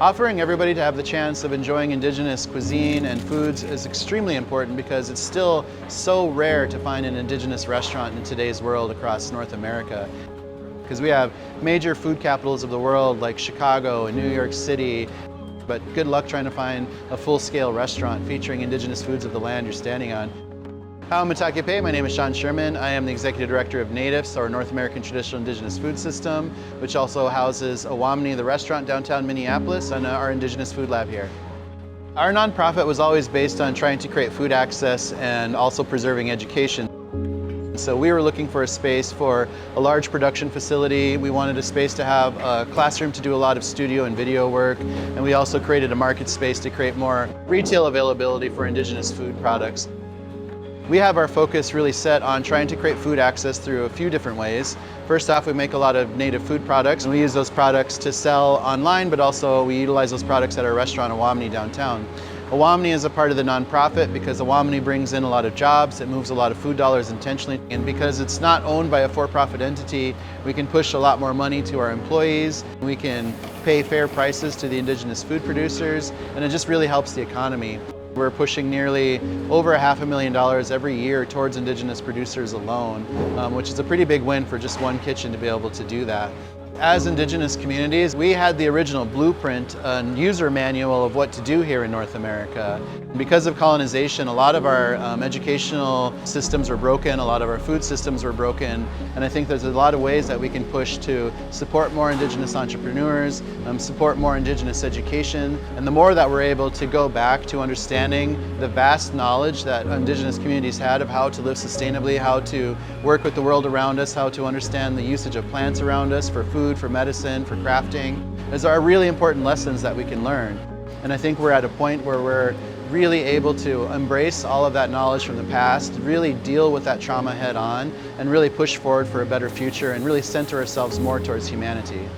Offering everybody to have the chance of enjoying Indigenous cuisine and foods is extremely important because it's still so rare to find an Indigenous restaurant in today's world across North America. Because we have major food capitals of the world like Chicago and New York City, but good luck trying to find a full-scale restaurant featuring Indigenous foods of the land you're standing on. Owamni, my name is Sean Sherman. I am the Executive Director of NATIFS, our North American Traditional Indigenous Food System, which also houses Owamni, the restaurant downtown Minneapolis, and our Indigenous Food Lab here. Our nonprofit was always based on trying to create food access and also preserving education. So we were looking for a space for a large production facility. We wanted a space to have a classroom to do a lot of studio and video work, and we also created a market space to create more retail availability for Indigenous food products. We have our focus really set on trying to create food access through a few different ways. First off, we make a lot of native food products, and we use those products to sell online, but also we utilize those products at our restaurant Owamni downtown. Owamni is a part of the nonprofit because Owamni brings in a lot of jobs, it moves a lot of food dollars intentionally, and because it's not owned by a for-profit entity, we can push a lot more money to our employees, we can pay fair prices to the Indigenous food producers, and it just really helps the economy. We're pushing nearly over $500,000 every year towards Indigenous producers alone, which is a pretty big win for just one kitchen to be able to do that. As Indigenous communities, we had the original blueprint and user manual of what to do here in North America. Because of colonization, a lot of our educational systems were broken, a lot of our food systems were broken, and I think there's a lot of ways that we can push to support more Indigenous entrepreneurs, support more Indigenous education, and the more that we're able to go back to understanding the vast knowledge that Indigenous communities had of how to live sustainably, how to work with the world around us, how to understand the usage of plants around us for food, for medicine, for crafting. Those are really important lessons that we can learn. And I think we're at a point where we're really able to embrace all of that knowledge from the past, really deal with that trauma head on, and really push forward for a better future and really center ourselves more towards humanity.